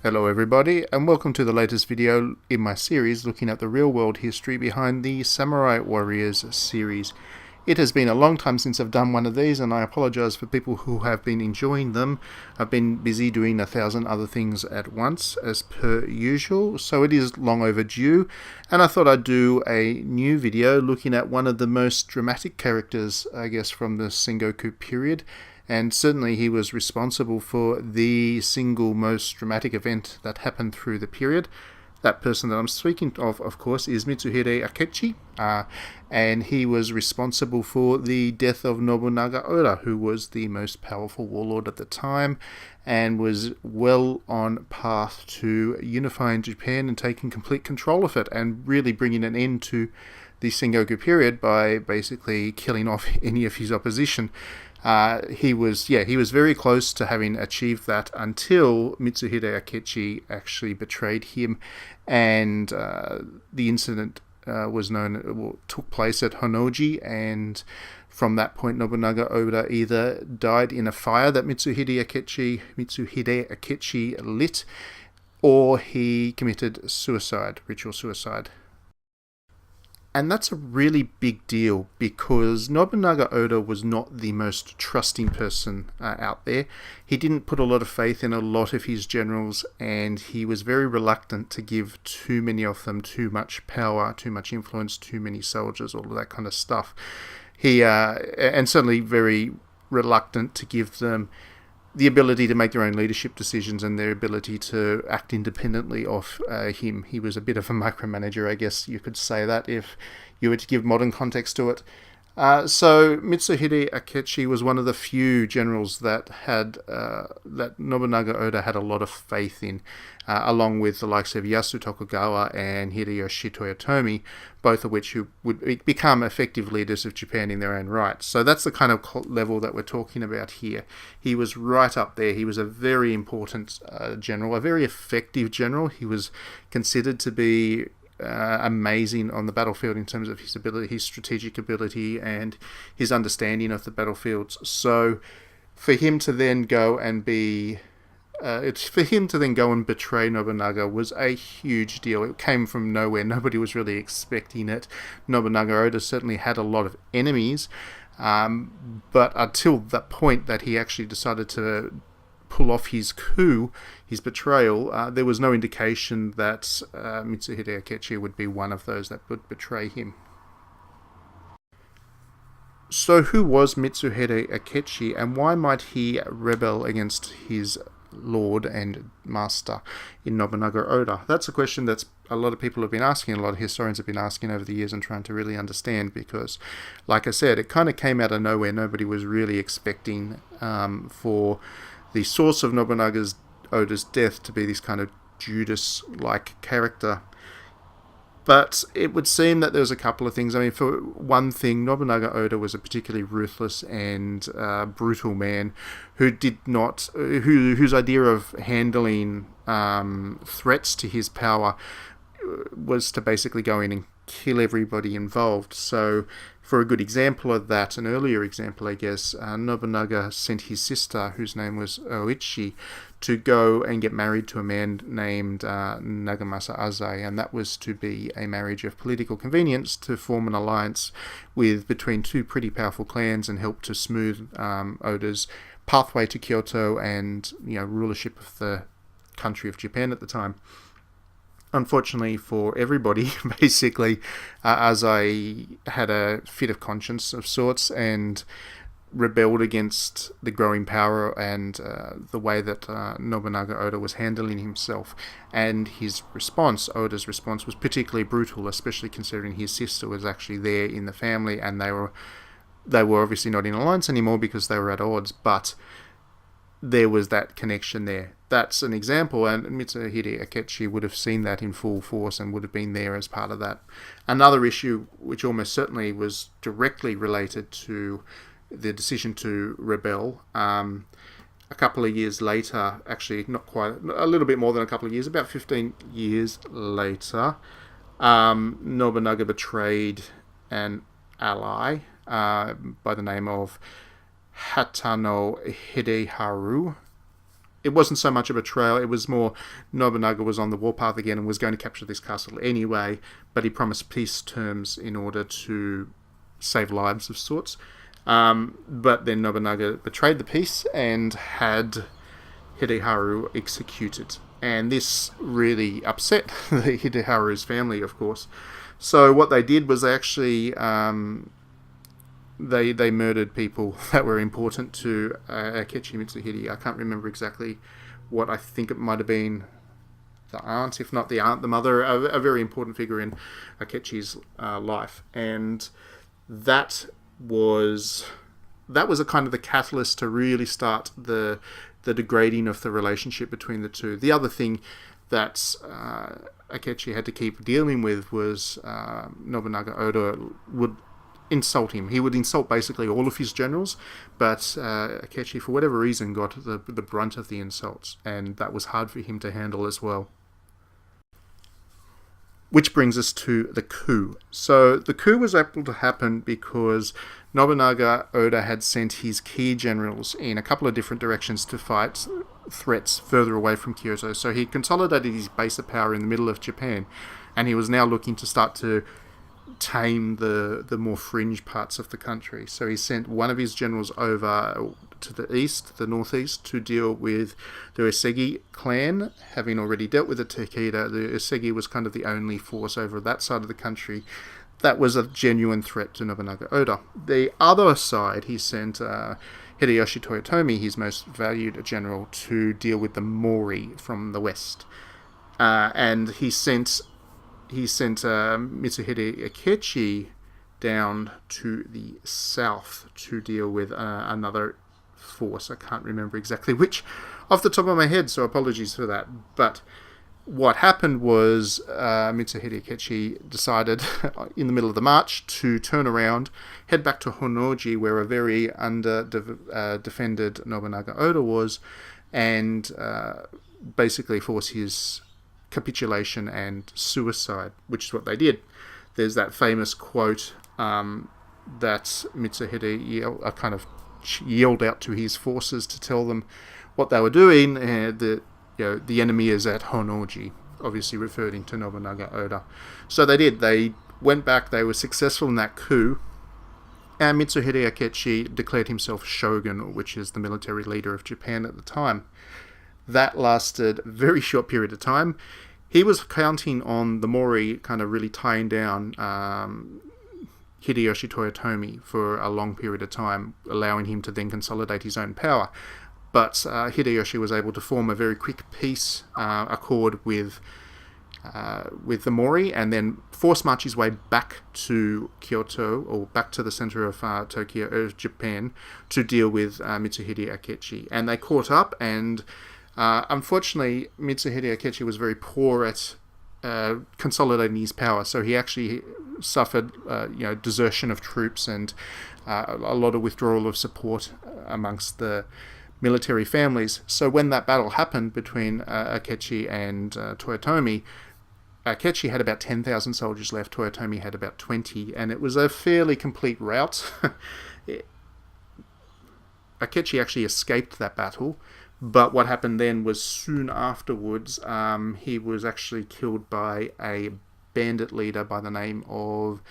Hello everybody, and welcome to the latest video in my series looking at the real-world history behind the Samurai Warriors series. It has been a long time since I've done one of these, and I apologize for people who have been enjoying them. I've been busy doing 1,000 other things at once, as per usual, so it is long overdue, and I thought I'd do a new video looking at one of the most dramatic characters, I guess, from the Sengoku period. And certainly he was responsible for the single most dramatic event that happened through the period. That person that I'm speaking of course, is Mitsuhide Akechi, and he was responsible for the death of Nobunaga Oda, who was the most powerful warlord at the time, and was well on path to unifying Japan and taking complete control of it, and really bringing an end to the Sengoku period by basically killing off any of his opposition. He was very close to having achieved that until Mitsuhide Akechi actually betrayed him, and the incident took place at Honnoji, and from that point Nobunaga Oda either died in a fire that Mitsuhide Akechi lit, or he committed suicide, ritual suicide. And that's a really big deal because Nobunaga Oda was not the most trusting person out there. He didn't put a lot of faith in a lot of his generals, and he was very reluctant to give too many of them too much power, too much influence, too many soldiers, all of that kind of stuff. And certainly very reluctant to give them the ability to make their own leadership decisions and their ability to act independently of him. He was a bit of a micromanager, I guess you could say that if you were to give modern context to it. So Mitsuhide Akechi was one of the few generals that that Nobunaga Oda had a lot of faith in, along with the likes of Ieyasu Tokugawa and Hideyoshi Toyotomi, both of which who would become effective leaders of Japan in their own right. So that's the kind of level that we're talking about here. He was right up there. He was a very important general, a very effective general. He was considered to be amazing on the battlefield in terms of his ability, his strategic ability, and his understanding of the battlefields. So for him to then go and betray Nobunaga was a huge deal. It came from nowhere. Nobody was really expecting it. Nobunaga Oda certainly had a lot of enemies, but until that point that he actually decided to pull off his coup, his betrayal, there was no indication that Mitsuhide Akechi would be one of those that would betray him. So who was Mitsuhide Akechi, and why might he rebel against his lord and master in Nobunaga Oda? That's a question that a lot of people have been asking, a lot of historians have been asking over the years and trying to really understand, because, like I said, it kind of came out of nowhere. Nobody was really expecting for the source of Nobunaga Oda's death to be this kind of Judas-like character. But it would seem that there was a couple of things. I mean, for one thing, Nobunaga Oda was a particularly ruthless and brutal man whose idea of handling threats to his power was to basically go in and kill everybody involved. So for a good example of that, an earlier example, I guess, Nobunaga sent his sister, whose name was Oichi, to go and get married to a man named Nagamasa Azai, and that was to be a marriage of political convenience to form an alliance between two pretty powerful clans and help to smooth Oda's pathway to Kyoto and rulership of the country of Japan at the time. Unfortunately for everybody, basically, Azai had a fit of conscience of sorts and rebelled against the growing power and the way that Nobunaga Oda was handling himself. And Oda's response was particularly brutal, especially considering his sister was actually there in the family, and they were obviously not in alliance anymore because they were at odds, but there was that connection there. That's an example, and Mitsuhide Akechi would have seen that in full force and would have been there as part of that. Another issue, which almost certainly was directly related to the decision to rebel, a couple of years later, actually not quite, a little bit more than a couple of years, about 15 years later, Nobunaga betrayed an ally by the name of Hatano Hideharu, it wasn't so much a betrayal, it was more Nobunaga was on the warpath again and was going to capture this castle anyway, but he promised peace terms in order to save lives of sorts. But then Nobunaga betrayed the peace and had Hideharu executed. And this really upset Hideharu's family, of course. So what they did was they actually they murdered people that were important to Akechi Mitsuhide. I can't remember exactly what. I think it might have been the aunt, if not the aunt, the mother, a very important figure in Akechi's life. And that was a kind of the catalyst to really start the degrading of the relationship between the two. The other thing that Akechi had to keep dealing with was Nobunaga Oda would insult him. He would insult basically all of his generals, but Akechi, for whatever reason, got the brunt of the insults, and that was hard for him to handle as well. Which brings us to the coup. So the coup was able to happen because Nobunaga Oda had sent his key generals in a couple of different directions to fight threats further away from Kyoto. So he consolidated his base of power in the middle of Japan, and he was now looking to start to tame the more fringe parts of the country. So he sent one of his generals over to the east, the northeast, to deal with the Uesegi clan. Having already dealt with the Takeda, the Uesegi was kind of the only force over that side of the country that was a genuine threat to Nobunaga Oda. The other side, he sent Hideyoshi Toyotomi, his most valued general, to deal with the Mori from the west. And he sent Mitsuhide Akechi down to the south to deal with another force. I can't remember exactly which off the top of my head, so apologies for that. But what happened was Mitsuhide Akechi decided in the middle of the march to turn around, head back to Honnoji, where a very defended Nobunaga Oda was, and basically force his capitulation and suicide, which is what they did. There's that famous quote that Mitsuhide kind of yelled out to his forces to tell them what they were doing, that the enemy is at Honnoji, obviously referring to Nobunaga Oda. So they did. They went back. They were successful in that coup, and Mitsuhide Akechi declared himself shogun, which is the military leader of Japan at the time. That lasted a very short period of time. He was counting on the Mori kind of really tying down Hideyoshi Toyotomi for a long period of time, allowing him to then consolidate his own power. But Hideyoshi was able to form a very quick peace accord with the Mori, and then force march his way back to Kyoto, or back to the center of Japan, to deal with Mitsuhide Akechi. And they caught up, and unfortunately, Mitsuhide Akechi was very poor at consolidating his power, so he actually suffered desertion of troops and a lot of withdrawal of support amongst the military families. So when that battle happened between Akechi and Toyotomi, Akechi had about 10,000 soldiers left, Toyotomi had about 20, and it was a fairly complete rout. Akechi actually escaped that battle, but what happened then was soon afterwards, he was actually killed by a bandit leader by the name of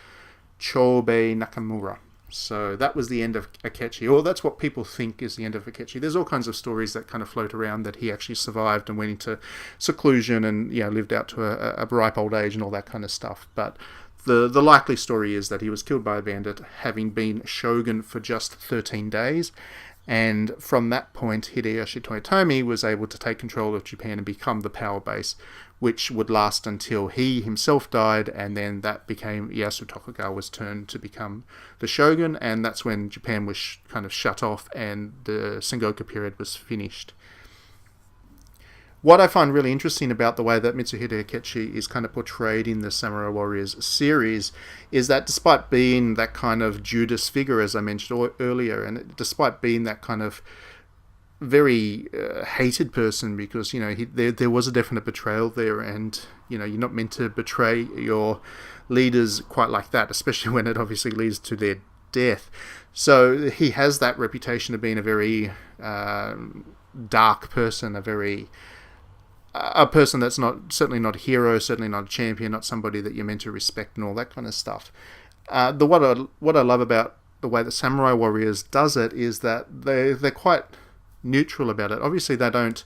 Chobei Nakamura. So that was the end of Akechi, or that's what people think is the end of Akechi. There's all kinds of stories that kind of float around that he actually survived and went into seclusion and lived out to a ripe old age and all that kind of stuff. But the likely story is that he was killed by a bandit, having been shogun for just 13 days. And from that point, Hideyoshi Toyotomi was able to take control of Japan and become the power base, which would last until he himself died, and then that became Ieyasu Tokugawa's turn to become the shogun, and that's when Japan was kind of shut off and the Sengoku period was finished. What I find really interesting about the way that Mitsuhide Akechi is kind of portrayed in the Samurai Warriors series is that despite being that kind of Judas figure, as I mentioned earlier, and despite being that kind of very hated person, because there was a definite betrayal there, and you're not meant to betray your leaders quite like that, especially when it obviously leads to their death. So he has that reputation of being a very dark person, a person that's certainly not a hero, certainly not a champion, not somebody that you're meant to respect and all that kind of stuff. What I love about the way that Samurai Warriors does it is that they're quite neutral about it. Obviously, the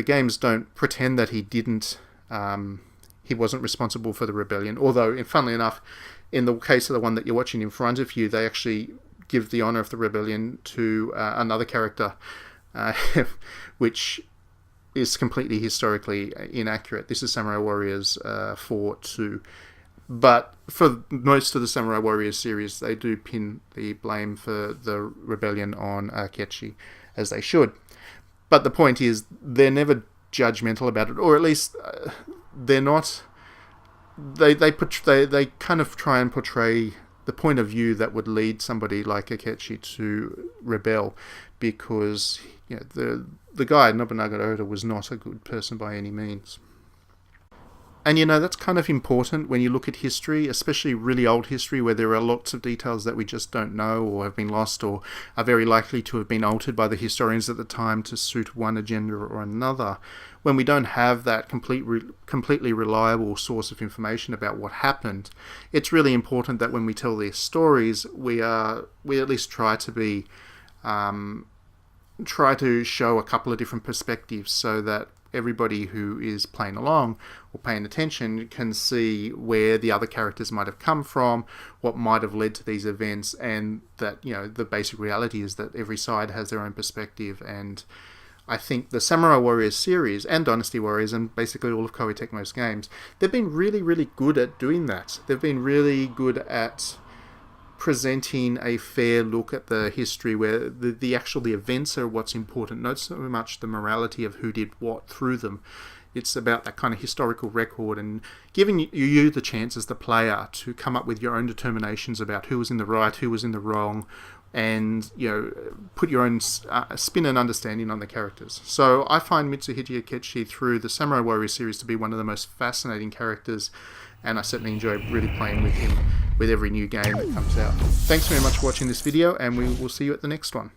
games don't pretend that he wasn't responsible for the rebellion. Although, funnily enough, in the case of the one that you're watching in front of you, they actually give the honor of the rebellion to another character, which is completely historically inaccurate. This is Samurai Warriors 4-2. But for most of the Samurai Warriors series, they do pin the blame for the rebellion on Akechi, as they should. But the point is, they're never judgmental about it, or at least they're not. They kind of try and portray the point of view that would lead somebody like Akechi to rebel, because the guy Nobunaga Oda was not a good person by any means. And that's kind of important when you look at history, especially really old history, where there are lots of details that we just don't know, or have been lost, or are very likely to have been altered by the historians at the time to suit one agenda or another. When we don't have that completely reliable source of information about what happened, it's really important that when we tell these stories, we at least try to show a couple of different perspectives, so that everybody who is playing along or paying attention can see where the other characters might have come from, what might have led to these events, and that the basic reality is that every side has their own perspective. And I think the Samurai Warriors series and Dynasty Warriors and basically all of Koei Tecmo's games, they've been really, really good at doing that. They've been really good at presenting a fair look at the history, where the events are what's important, not so much the morality of who did what through them. It's about that kind of historical record and giving you the chance as the player to come up with your own determinations about who was in the right, who was in the wrong, and put your own spin and understanding on the characters. So I find Mitsuhide Akechi through the Samurai Warrior series to be one of the most fascinating characters, and I certainly enjoy really playing with him with every new game that comes out. Thanks very much for watching this video, and we will see you at the next one.